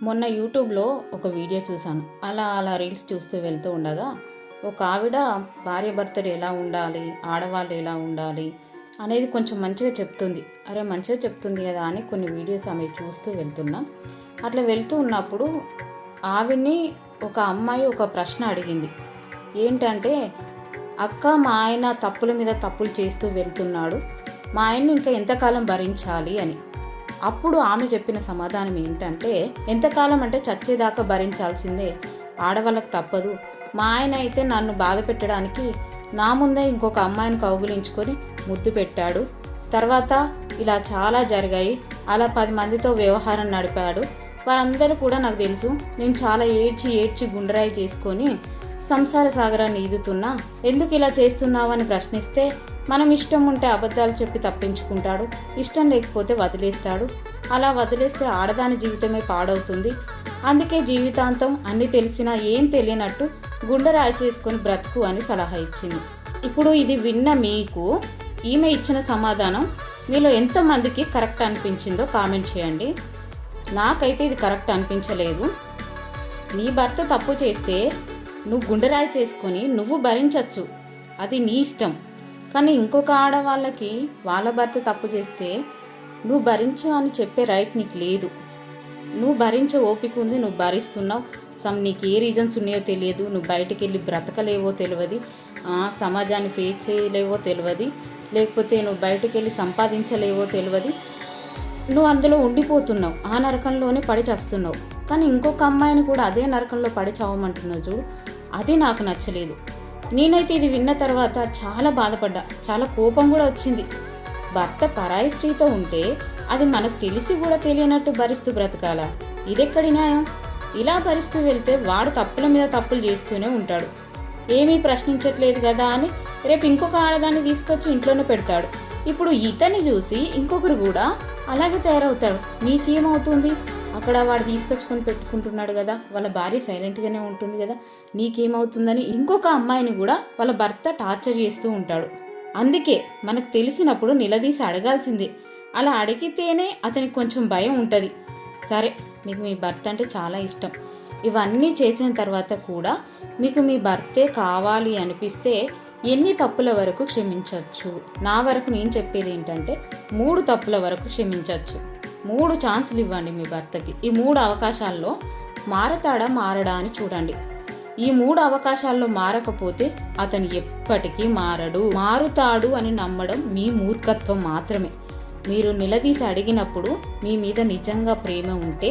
మొన్న యూట్యూబ్లో ఒక వీడియో చూశాను. అలా రీల్స్ చూస్తూ వెళ్తూ ఉండగా ఒక ఆవిడ భార్యాభర్తలు ఎలా ఉండాలి, ఆడవాళ్ళు ఎలా ఉండాలి అనేది కొంచెం మంచిగా చెప్తుంది. అరే మంచిగా చెప్తుంది కదా అని కొన్ని వీడియోస్ ఆమె చూస్తూ వెళ్తున్నా. అట్లా వెళ్తూ ఉన్నప్పుడు ఆవిడ్ని ఒక అమ్మాయి ఒక ప్రశ్న అడిగింది. ఏంటంటే, అక్క మా ఆయన తప్పుల మీద తప్పులు చేస్తూ వెళ్తున్నాడు, మా ఆయన్ని ఇంకా ఎంతకాలం భరించాలి అని. అప్పుడు ఆమె చెప్పిన సమాధానం ఏంటంటే, ఎంతకాలం అంటే చచ్చేదాకా భరించాల్సిందే, ఆడవాళ్ళకి తప్పదు. మా ఆయన అయితే నన్ను బాధ పెట్టడానికి నా ముందే ఇంకొక అమ్మాయిని కౌగులించుకొని ముద్దు పెట్టాడు. తర్వాత ఇలా చాలా జరిగాయి. అలా 10 మందితో వ్యవహారం నడిపాడు. వారందరూ కూడా నాకు తెలుసు. నేను చాలా ఏడ్చి గుండ్రాయి చేసుకొని సంసార సాగరాన్ని ఈదుతున్నా. ఎందుకు ఇలా చేస్తున్నావు అని ప్రశ్నిస్తే, మనం ఇష్టం ఉంటే అబద్ధాలు చెప్పి తప్పించుకుంటాడు, ఇష్టం లేకపోతే వదిలేస్తాడు. అలా వదిలేస్తే ఆడదాని జీవితమే పాడవుతుంది. అందుకే జీవితాంతం అన్నీ తెలిసినా ఏం తెలియనట్టు గుండెరాయి చేసుకొని బ్రతుకు అని సలహా ఇచ్చింది. ఇప్పుడు ఇది విన్న మీకు ఈమె ఇచ్చిన సమాధానం మీలో ఎంతమందికి కరెక్ట్ అనిపించిందో కామెంట్ చేయండి. నాకైతే ఇది కరెక్ట్ అనిపించలేదు. నీ భర్త తప్పు చేస్తే నువ్వు గుండెరాయి చేసుకొని నువ్వు భరించవచ్చు, అది నీ ఇష్టం. కానీ ఇంకొక ఆడవాళ్ళకి వాళ్ళ భర్త తప్పు చేస్తే నువ్వు భరించు అని చెప్పే రైట్ నీకు లేదు. నువ్వు భరించే ఓపిక ఉంది, నువ్వు భరిస్తున్నావు. నీకు ఏ రీజన్స్ ఉన్నాయో తెలియదు, నువ్వు బయటికి వెళ్ళి బ్రతకలేవో తెలియదు, సమాజాన్ని ఫేస్ చేయలేవో తెలియదు, లేకపోతే నువ్వు బయటికి వెళ్ళి సంపాదించలేవో తెలియదు. నువ్వు అందులో ఉండిపోతున్నావు, ఆ నరకంలోనే పడి చేస్తున్నావు. కానీ ఇంకొక అమ్మాయిని కూడా అదే నరకంలో పడి చావమంటున్నావు చూడు, అది నాకు నచ్చలేదు. నేనైతే ఇది విన్న తర్వాత చాలా బాధపడ్డా, చాలా కోపం కూడా వచ్చింది. భర్త పరాయి స్త్రీతో ఉంటే అది మనకు తెలిసి కూడా తెలియనట్టు భరిస్తూ బ్రతకాలా? ఇదెక్కడి న్యాయం? ఇలా భరిస్తూ వెళ్తే వాడు తప్పుల మీద తప్పులు చేస్తూనే ఉంటాడు. ఏమీ ప్రశ్నించట్లేదు కదా అని రేపు ఇంకొక ఆడదాన్ని తీసుకొచ్చి ఇంట్లోనే పెడతాడు. ఇప్పుడు ఇతన్ని చూసి ఇంకొకరు కూడా అలాగే తయారవుతాడు. నీకేమవుతుంది? అక్కడ వాడు తీసుకొచ్చుకొని పెట్టుకుంటున్నాడు కదా, వాళ్ళ భార్య సైలెంట్గానే ఉంటుంది కదా, నీకేమవుతుందని ఇంకొక అమ్మాయిని కూడా వాళ్ళ భర్త టార్చర్ చేస్తూ ఉంటాడు. అందుకే మనకు తెలిసినప్పుడు నిలదీసి అడగాల్సిందే. అలా అడిగితేనే అతనికి కొంచెం భయం ఉంటుంది. సరే, మీకు మీ భర్త అంటే చాలా ఇష్టం, ఇవన్నీ చేసిన తర్వాత కూడా మీకు మీ భర్తే కావాలి అనిపిస్తే ఎన్ని తప్పుల వరకు క్షమించవచ్చు? నా వరకు నేను చెప్పేది ఏంటంటే 3 తప్పుల వరకు క్షమించవచ్చు. 3 ఛాన్సులు ఇవ్వండి మీ భర్తకి. ఈ 3 అవకాశాల్లో మారడా అని చూడండి. ఈ 3 అవకాశాల్లో మారకపోతే అతను ఎప్పటికీ మారుతాడు అని నమ్మడం మీ మూర్ఖత్వం మాత్రమే. మీరు నిలదీసి అడిగినప్పుడు మీ మీద నిజంగా ప్రేమ ఉంటే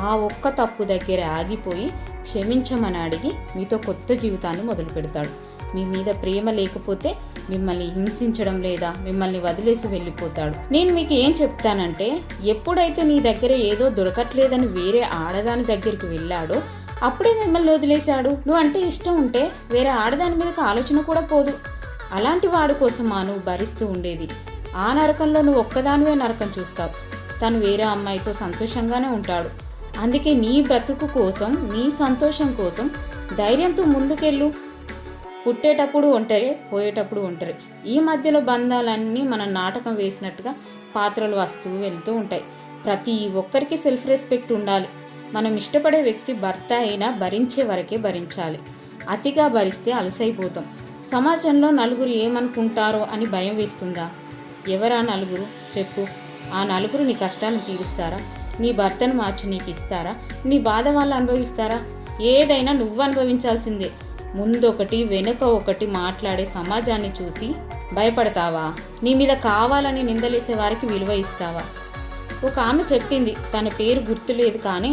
ఆ ఒక్క తప్పు దగ్గర ఆగిపోయి క్షమించమని అడిగి మీతో కొత్త జీవితాన్ని మొదలు పెడతాడు. మీ మీద ప్రేమ లేకపోతే మిమ్మల్ని హింసించడం లేదా మిమ్మల్ని వదిలేసి వెళ్ళిపోతాడు. నేను మీకు ఏం చెప్తానంటే, ఎప్పుడైతే నీ దగ్గర ఏదో దొరకట్లేదని వేరే ఆడదాని దగ్గరికి వెళ్ళాడో అప్పుడే మిమ్మల్ని వదిలేశాడు. నువ్వు అంటే ఇష్టం ఉంటే వేరే ఆడదాని మీదకి ఆలోచన కూడా పోదు. అలాంటి వాడి కోసమా నువ్వు భరిస్తూ ఉండేది? ఆ నరకంలో నువ్వు ఒక్కదానివే నరకం చూస్తావు. తను వేరే అమ్మాయితో సంతోషంగానే ఉంటాడు. అందుకే నీ బ్రతుకు కోసం, నీ సంతోషం కోసం ధైర్యంతో ముందుకెళ్ళు. పుట్టేటప్పుడు ఒంటరి, పోయేటప్పుడు ఒంటరి. ఈ మధ్యలో బంధాలన్నీ మనం నాటకం వేసినట్టుగా పాత్రలు వస్తూ వెళ్తూ ఉంటాయి. ప్రతి ఒక్కరికి సెల్ఫ్ రెస్పెక్ట్ ఉండాలి. మనం ఇష్టపడే వ్యక్తి భర్త అయినా భరించే వరకే భరించాలి. అతిగా భరిస్తే అలసైపోతాం. సమాజంలో నలుగురు ఏమనుకుంటారో అని భయం వేస్తుందా? ఎవరా నలుగురు చెప్పు? ఆ నలుగురు నీ కష్టాలను తీరుస్తారా? నీ భర్తను మార్చి నీకు ఇస్తారా? నీ బాధ వాళ్ళు అనుభవిస్తారా? ఏదైనా నువ్వు అనుభవించాల్సిందే. ముందొకటి వెనుక ఒకటి మాట్లాడే సమాజాన్ని చూసి భయపడతావా? నీ మీద కావాలని నిందలేసే వారికి విలువ ఇస్తావా? ఒక ఆమె చెప్పింది, తన పేరు గుర్తులేదు కానీ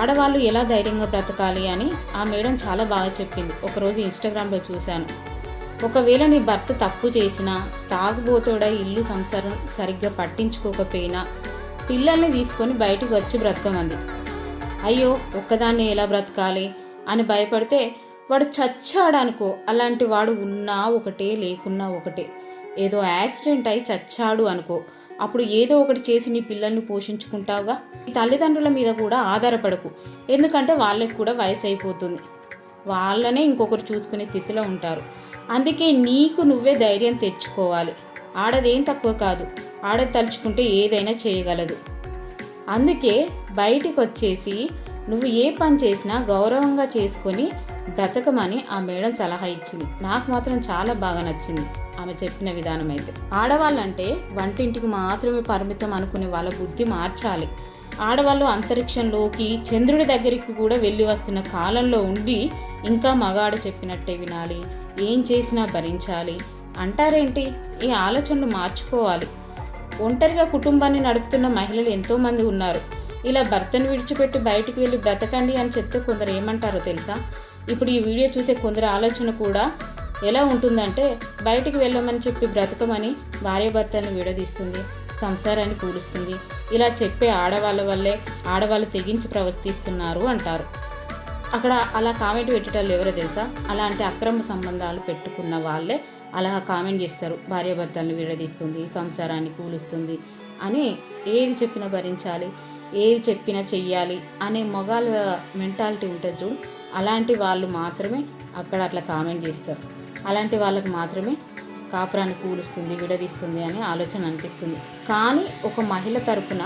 ఆడవాళ్ళు ఎలా ధైర్యంగా బ్రతకాలి అని ఆ మేడం చాలా బాగా చెప్పింది. ఒకరోజు ఇన్స్టాగ్రామ్లో చూశాను. ఒకవేళ నీ భర్త తప్పు చేసినా, తాగుబోతోడై ఇల్లు సంసారం సరిగ్గా పట్టించుకోకపోయినా పిల్లల్ని తీసుకొని బయటకు వచ్చి బ్రతకమంది. అయ్యో ఒక్కదాన్ని ఎలా బ్రతకాలి అని భయపడితే వాడు చచ్చాడనుకో, అలాంటి వాడు ఉన్నా ఒకటే లేకున్నా ఒకటే. ఏదో యాక్సిడెంట్ అయి చచ్చాడు అనుకో, అప్పుడు ఏదో ఒకటి చేసి నీ పిల్లల్ని పోషించుకుంటావుగా. నీ తల్లిదండ్రుల మీద కూడా ఆధారపడకు, ఎందుకంటే వాళ్ళకి కూడా వయసు అయిపోతుంది. వాళ్ళనే ఇంకొకరు చూసుకునే స్థితిలో ఉంటారు. అందుకే నీకు నువ్వే ధైర్యం తెచ్చుకోవాలి. ఆడదేం తక్కువ కాదు, ఆడది తలుచుకుంటే ఏదైనా చేయగలదు. అందుకే బయటికి వచ్చేసి నువ్వు ఏ పని చేసినా గౌరవంగా చేసుకొని బ్రతకమని ఆ మేడం సలహా ఇచ్చింది. నాకు మాత్రం చాలా బాగా నచ్చింది ఆమె చెప్పిన విధానం. అయితే ఆడవాళ్ళంటే వంటింటికి మాత్రమే పరిమితం అనుకునే వాళ్ళ బుద్ధి మార్చాలి. ఆడవాళ్ళు అంతరిక్షంలోకి, చంద్రుడి దగ్గరికి కూడా వెళ్ళి వస్తున్న కాలంలో ఉండి ఇంకా మగాడు చెప్పినట్టే వినాలి, ఏం చేసినా భరించాలి అంటారేంటి? ఈ ఆలోచనలు మార్చుకోవాలి. ఒంటరిగా కుటుంబాన్ని నడుపుతున్న మహిళలు ఎంతోమంది ఉన్నారు. ఇలా భర్తను విడిచిపెట్టి బయటికి వెళ్ళి బ్రతకండి అని చెప్తే కొందరు ఏమంటారో తెలుసా? ఇప్పుడు ఈ వీడియో చూసే కొందరు ఆలోచన కూడా ఎలా ఉంటుందంటే, బయటికి వెళ్ళమని చెప్పి బ్రతకమని భార్యాభర్తలను విడదీస్తుంది, సంసారాన్ని కూలుస్తుంది. ఇలా చెప్పే ఆడవాళ్ళ వల్లే ఆడవాళ్ళు తెగించి ప్రవర్తిస్తున్నారు అంటారు. అక్కడ అలా కామెంట్ పెట్టేటోళ్ళు ఎవరో తెలుసా? అలాంటి అక్రమ సంబంధాలు పెట్టుకున్న వాళ్ళే అలా కామెంట్ చేస్తారు, భార్యాభర్తలను విడదీస్తుంది, సంసారాన్ని కూలుస్తుంది అని. ఏది చెప్పినా భరించాలి, ఏది చెప్పినా చెయ్యాలి అనే మొగాళ్ళ మెంటాలిటీ ఉంటుంది చూడు, అలాంటి వాళ్ళు మాత్రమే అక్కడ అట్లా కామెంట్ చేస్తారు. అలాంటి వాళ్ళకి మాత్రమే కాపురాన్ని కూలుస్తుంది, విడదీస్తుంది అనే ఆలోచన అనిపిస్తుంది. కానీ ఒక మహిళ తరపున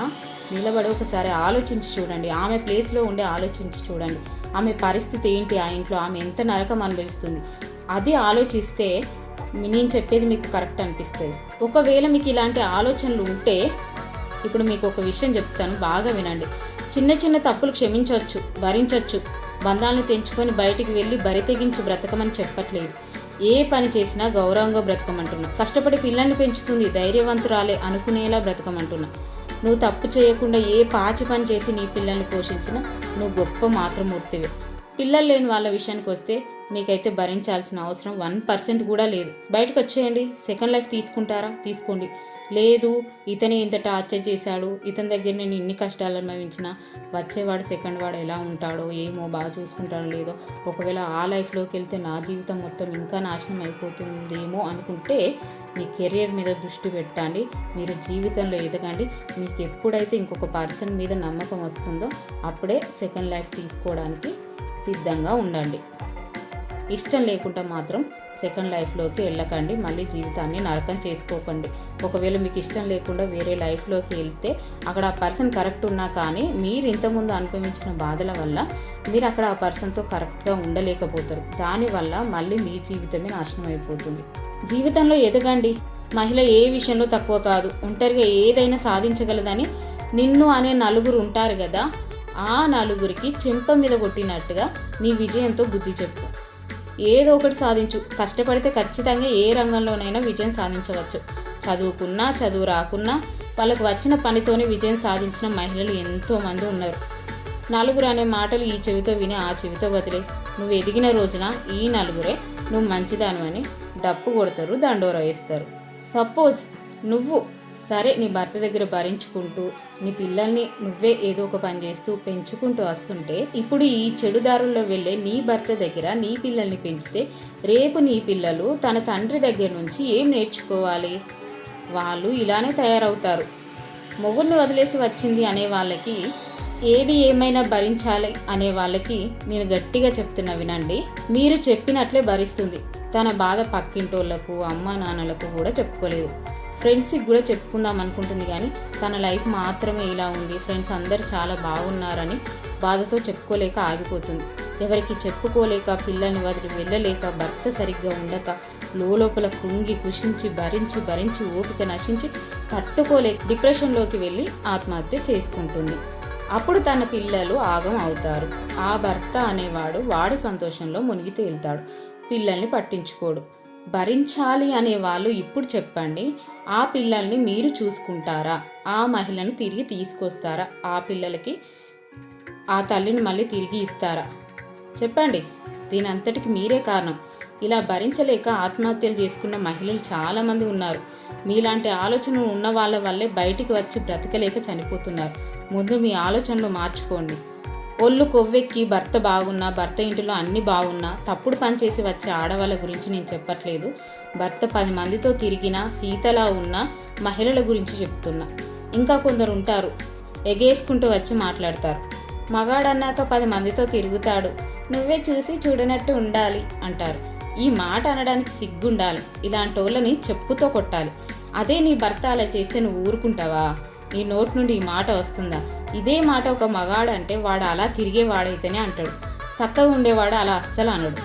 నిలబడి ఒకసారి ఆలోచించి చూడండి, ఆమె ప్లేస్లో ఉండి ఆలోచించి చూడండి, ఆమె పరిస్థితి ఏంటి, ఆ ఇంట్లో ఆమె ఎంత నరకం అనుభవిస్తుంది. అది ఆలోచిస్తే నేను చెప్పేది మీకు కరెక్ట్ అనిపిస్తుంది. ఒకవేళ మీకు ఇలాంటి ఆలోచనలు ఉంటే ఇప్పుడు మీకు ఒక విషయం చెప్తాను, బాగా వినండి. చిన్న చిన్న తప్పులు క్షమించవచ్చు, భరించవచ్చు. బంధాలను తెంచుకొని బయటికి వెళ్ళి బరి తెగించి బ్రతకమని చెప్పట్లేదు. ఏ పని చేసినా గౌరవంగా బ్రతకమంటున్నా. కష్టపడి పిల్లల్ని పెంచుతుంది, ధైర్యవంతురాలే అనుకునేలా బ్రతకమంటున్నా. నువ్వు తప్పు చేయకుండా ఏ పాచి పని చేసి నీ పిల్లల్ని పోషించినా నువ్వు గొప్ప మాతృమూర్తివే. పిల్లలు లేని వాళ్ళ విషయానికి వస్తే మీకైతే భరించాల్సిన అవసరం 1% కూడా లేదు. బయటకు వచ్చేయండి. సెకండ్ లైఫ్ తీసుకుంటారా? తీసుకోండి. లేదు, ఇతనే ఇంత టార్చర్ చేశాడు, ఇతని దగ్గర నేను ఇన్ని కష్టాలు అనుభవించిన, వచ్చేవాడు సెకండ్ వాడు ఎలా ఉంటాడో ఏమో, బాగా చూసుకుంటాడో లేదో, ఒకవేళ ఆ లైఫ్లోకి వెళ్తే నా జీవితం మొత్తం ఇంకా నాశనం అయిపోతుందేమో అనుకుంటే మీ కెరియర్ మీద దృష్టి పెట్టండి. మీరు జీవితంలో ఎదగండి. మీకు ఎప్పుడైతే ఇంకొక పర్సన్ మీద నమ్మకం వస్తుందో అప్పుడే సెకండ్ లైఫ్ తీసుకోవడానికి సిద్ధంగా ఉండండి. ఇష్టం లేకుండా మాత్రం సెకండ్ లైఫ్లోకి వెళ్ళకండి. మళ్ళీ జీవితాన్ని నరకం చేసుకోకండి. ఒకవేళ మీకు ఇష్టం లేకుండా వేరే లైఫ్లోకి వెళ్తే అక్కడ ఆ పర్సన్ కరెక్ట్ ఉన్నా కానీ మీరు ఇంతకుముందు అనుభవించిన బాధల వల్ల మీరు అక్కడ ఆ పర్సన్తో కరెక్ట్గా ఉండలేకపోతారు. దానివల్ల మళ్ళీ మీ జీవితమే నాశనం అయిపోతుంది. జీవితంలో ఎదగండి. మహిళ ఏ విషయంలో తక్కువ కాదు. ఒంటరిగా ఏదైనా సాధించగలదని నిన్ను అనే నలుగురు ఉంటారు కదా, ఆ నలుగురికి చెంప మీద కొట్టినట్టుగా నీ విజయంతో బుద్ధి చెప్పు. ఏదో ఒకటి సాధించు. కష్టపడితే ఖచ్చితంగా ఏ రంగంలోనైనా విజయం సాధించవచ్చు. చదువుకున్నా చదువు రాకున్నా వాళ్ళకు వచ్చిన పనితోనే విజయం సాధించిన మహిళలు ఎంతోమంది ఉన్నారు. నలుగురు అనే మాటలు ఈ చెవితో విని ఆ చెవితో వదిలే. నువ్వు ఎదిగిన రోజున ఈ నలుగురే నువ్వు మంచిదానివని డప్పు కొడతారు, దండోరా వేస్తారు. సపోజ్ నువ్వు సరే నీ భర్త దగ్గర భరించుకుంటూ నీ పిల్లల్ని నువ్వే ఏదో ఒక పని చేస్తూ పెంచుకుంటూ వస్తుంటే, ఇప్పుడు ఈ చెడు దారుల్లో వెళ్ళే నీ భర్త దగ్గర నీ పిల్లల్ని పెంచితే రేపు నీ పిల్లలు తన తండ్రి దగ్గర నుంచి ఏం నేర్చుకోవాలి? వాళ్ళు ఇలానే తయారవుతారు. మొగుడిని వదిలేసి వచ్చింది అనే వాళ్ళకి, ఏది ఏమైనా భరించాలి అనే వాళ్ళకి నేను గట్టిగా చెప్తున్నా వినండి. మీరు చెప్పినట్లే భరిస్తుంది. తన బాధ పక్కింటోళ్లకు, అమ్మ నాన్నలకు కూడా చెప్పుకోలేదు. ఫ్రెండ్స్కి కూడా చెప్పుకుందాం అనుకుంటుంది కానీ తన లైఫ్ మాత్రమే ఇలా ఉంది, ఫ్రెండ్స్ అందరు చాలా బాగున్నారని బాధతో చెప్పుకోలేక ఆగిపోతుంది. ఎవరికి చెప్పుకోలేక, పిల్లల్ని వదిలి వెళ్ళలేక, భర్త సరిగ్గా ఉండక లోపల కృంగి కుషించి భరించి ఓపిక నశించి తట్టుకోలేక డిప్రెషన్లోకి వెళ్ళి ఆత్మహత్య చేసుకుంటుంది. అప్పుడు తన పిల్లలు ఆగం అవుతారు. ఆ భర్త అనేవాడు వాడి సంతోషంలో మునిగి తేలుతాడు, పిల్లల్ని పట్టించుకోడు. భరించాలి అనే వాళ్ళు ఇప్పుడు చెప్పండి, ఆ పిల్లల్ని మీరు చూసుకుంటారా? ఆ మహిళను తిరిగి తీసుకొస్తారా? ఆ పిల్లలకి ఆ తల్లిని మళ్ళీ తిరిగి ఇస్తారా? చెప్పండి. దీని అంతటికి మీరే కారణం. ఇలా భరించలేక ఆత్మహత్యలు చేసుకున్న మహిళలు చాలామంది ఉన్నారు. మీలాంటి ఆలోచనలు ఉన్న వాళ్ళ వల్లే బయటికి వచ్చి బ్రతకలేక చనిపోతున్నారు. ముందు మీ ఆలోచనలు మార్చుకోండి. ఒళ్ళు కొవ్వెక్కి భర్త బాగున్నా, భర్త ఇంటిలో అన్ని బాగున్నా, తప్పుడు పని చేసి వచ్చే ఆడవాళ్ళ గురించి నేను చెప్పట్లేదు. భర్త 10 మందితో తిరిగినా సీతలా ఉన్న మహిళల గురించి చెప్తున్నా. ఇంకా కొందరు ఉంటారు, ఎగేసుకుంటూ వచ్చి మాట్లాడతారు. మగాడన్నాక 10 మందితో తిరుగుతాడు, నువ్వే చూసి చూడనట్టు ఉండాలి అంటారు. ఈ మాట అనడానికి సిగ్గుండాలి. ఇలాంటి వాళ్ళని చెప్పుతో కొట్టాలి. అదే నీ భర్త అలా చేస్తే నువ్వు ఊరుకుంటావా? నీ నోటి నుండి ఈ మాట వస్తుందా? ఇదే మాట ఒక మగాడు అంటే వాడు అలా తిరిగేవాడైతేనే అంటాడు, చక్కగా ఉండేవాడు అలా అస్సలు అనడు.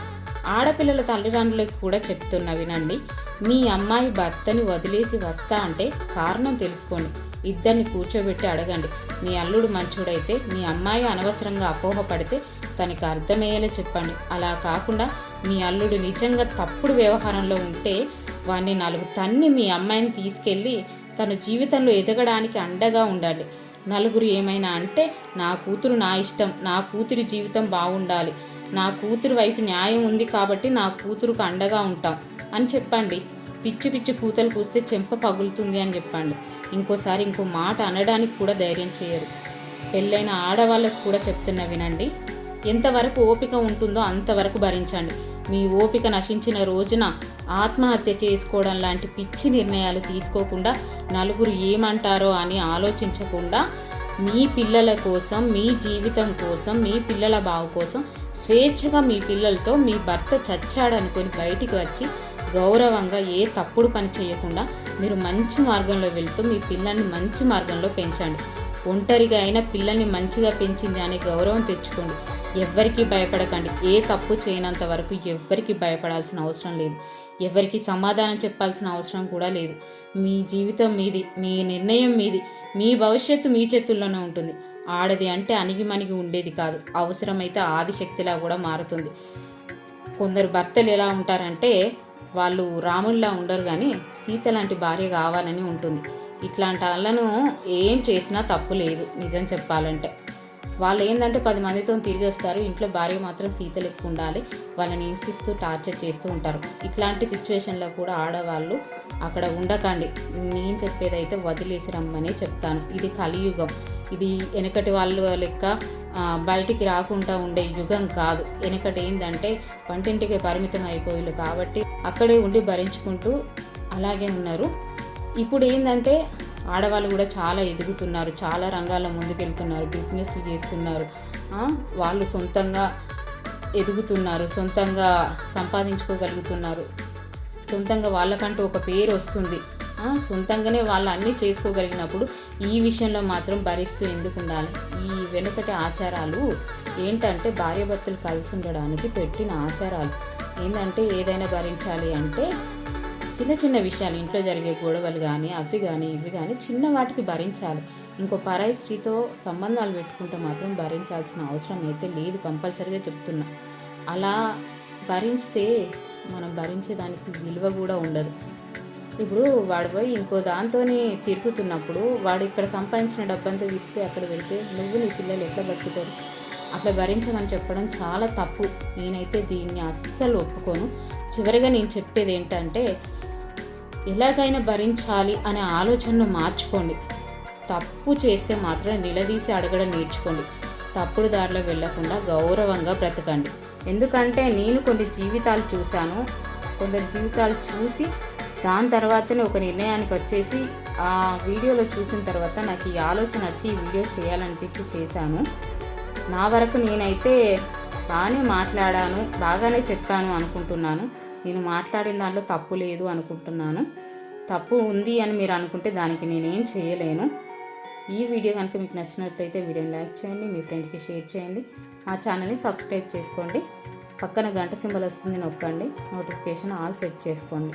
ఆడపిల్లల తల్లిదండ్రులకు కూడా చెప్తున్నా వినండి. మీ అమ్మాయి భర్తని వదిలేసి వస్తా అంటే కారణం తెలుసుకోండి. ఇద్దరిని కూర్చోబెట్టి అడగండి. మీ అల్లుడు మంచోడైతే మీ అమ్మాయి అనవసరంగా అపోహపడితే తనకి అర్థమయ్యేలా చెప్పండి. అలా కాకుండా మీ అల్లుడు నిజంగా తప్పుడు వ్యవహారంలో ఉంటే వాడిని 4 తన్ని మీ అమ్మాయిని తీసుకెళ్ళి తన జీవితంలో ఎదగడానికి అండగా ఉండండి. నలుగురు ఏమైనా అంటే నా కూతురు నా ఇష్టం, నా కూతురి జీవితం బాగుండాలి, నా కూతురు వైపు న్యాయం ఉంది కాబట్టి నా కూతురుకు అండగా ఉంటాం అని చెప్పండి. పిచ్చి పిచ్చి కూతలు కూస్తే చెంప పగులుతుంది అని చెప్పండి. ఇంకోసారి ఇంకో మాట అనడానికి కూడా ధైర్యం చేయరు. పెళ్ళైన ఆడవాళ్ళకు కూడా చెప్తున్నా వినండి. ఎంతవరకు ఓపిక ఉంటుందో అంతవరకు భరించండి. మీ ఓపిక నశించిన రోజున ఆత్మహత్య చేసుకోవడం లాంటి పిచ్చి నిర్ణయాలు తీసుకోకుండా, నలుగురు ఏమంటారో అని ఆలోచించకుండా మీ పిల్లల కోసం, మీ జీవితం కోసం, మీ పిల్లల బావు కోసం స్వేచ్ఛగా మీ పిల్లలతో మీ భర్త చచ్చాడనుకొని బయటికి వచ్చి గౌరవంగా ఏ తప్పుడు పని చేయకుండా మీరు మంచి మార్గంలో వెళ్తూ మీ పిల్లల్ని మంచి మార్గంలో పెంచండి. ఒంటరిగా అయినా పిల్లల్ని మంచిగా పెంచింది అనే గౌరవం తెచ్చుకోండి. ఎవ్వరికీ భయపడకండి. ఏ తప్పు చేయనంత వరకు ఎవ్వరికి భయపడాల్సిన అవసరం లేదు. ఎవరికి సమాధానం చెప్పాల్సిన అవసరం కూడా లేదు. మీ జీవితం మీది, మీ నిర్ణయం మీది, మీ భవిష్యత్తు మీ చేతుల్లోనే ఉంటుంది. ఆడది అంటే అణిగిమణిగి ఉండేది కాదు, అవసరమైతే ఆదిశక్తిలా కూడా మారుతుంది. కొందరు భర్తలు ఎలా ఉంటారంటే వాళ్ళు రాముడిలా ఉండరు కానీ సీత లాంటి భార్య కావాలని ఉంటుంది. ఇట్లాంటి వాళ్ళను ఏం చేసినా తప్పు లేదు. నిజం చెప్పాలంటే వాళ్ళు ఏంటంటే 10 మందితో తిరిగి వస్తారు, ఇంట్లో భార్య మాత్రం సీతలు ఎక్కువ ఉండాలి, వాళ్ళని హింసిస్తూ టార్చర్ చేస్తూ ఉంటారు. ఇట్లాంటి సిచ్యువేషన్లో కూడా ఆడవాళ్ళు అక్కడ ఉండకండి. నేను చెప్పేదైతే వదిలేసి రమ్మనే చెప్తాను. ఇది కలియుగం. ఇది వెనకటి వాళ్ళు లెక్క బయటికి రాకుండా ఉండే యుగం కాదు. వెనకటి ఏంటంటే వంటింటికి పరిమితం అయిపోయారు కాబట్టి అక్కడే ఉండి భరించుకుంటూ అలాగే ఉన్నారు. ఇప్పుడు ఏంటంటే ఆడవాళ్ళు కూడా చాలా ఎదుగుతున్నారు, చాలా రంగాల్లో ముందుకెళ్తున్నారు, బిజినెస్లు చేస్తున్నారు, వాళ్ళు సొంతంగా ఎదుగుతున్నారు, సొంతంగా సంపాదించుకోగలుగుతున్నారు, సొంతంగా వాళ్ళకంటూ ఒక పేరు వస్తుంది, సొంతంగానే వాళ్ళు అన్నీ చేసుకోగలిగినప్పుడు ఈ విషయంలో మాత్రం భరిస్తూ ఎందుకు ఉండాలి? ఈ వెనుకటి ఆచారాలు ఏంటంటే భార్యాభర్తలు కలిసి ఉండడానికి పెట్టిన ఆచారాలు. ఏంటంటే ఏదైనా భరించాలి అంటే చిన్న చిన్న విషయాలు, ఇంట్లో జరిగే గొడవలు కానీ అవి కానీ ఇవి కానీ చిన్న వాటికి భరించాలి. ఇంకో పరాయి స్త్రీతో సంబంధాలు పెట్టుకుంటే మాత్రం భరించాల్సిన అవసరం అయితే లేదు. కంపల్సరీగా చెప్తున్నా. అలా భరిస్తే మనం భరించేదానికి విలువ కూడా ఉండదు. ఇప్పుడు వాడు పోయి ఇంకో దాంతో తిరుగుతున్నప్పుడు వాడు ఇక్కడ సంపాదించిన డబ్బంతా తీసుకుని అక్కడ వెళ్తే నువ్వు నీ పిల్లలు ఎట్లా బతుకుతారు? అట్లా భరించమని చెప్పడం చాలా తప్పు. నేనైతే దీన్ని అస్సలు ఒప్పుకోను. చివరిగా నేను చెప్పేది ఏంటంటే ఎలాగైనా భరించాలి అనే ఆలోచనను మార్చుకోండి. తప్పు చేస్తే మాత్రం నిలదీసి అడగడం నేర్చుకోండి. తప్పుడు దారిలో వెళ్ళకుండా గౌరవంగా బ్రతకండి. ఎందుకంటే నేను కొన్ని జీవితాలు చూశాను. కొందరు జీవితాలు చూసి దాని తర్వాతనే ఒక నిర్ణయానికి వచ్చేసి ఆ వీడియోలో చూసిన తర్వాత నాకు ఈ ఆలోచన వచ్చి ఈ వీడియో చేయాలనిపించి చేశాను. నా వరకు నేనైతే బాగానే మాట్లాడాను, బాగానే చెప్పాను అనుకుంటున్నాను. నేను మాట్లాడిన దాంట్లో తప్పు లేదు అనుకుంటున్నాను. తప్పు ఉంది అని మీరు అనుకుంటే దానికి నేనేం చేయలేను. ఈ వీడియో కనుక మీకు నచ్చినట్లయితే వీడియోని లైక్ చేయండి, మీ ఫ్రెండ్కి షేర్ చేయండి, మా ఛానల్ని సబ్స్క్రైబ్ చేసుకోండి, పక్కన గంట సింబల్ వస్తుంది నొక్కండి, నోటిఫికేషన్ ఆల్ సెట్ చేసుకోండి.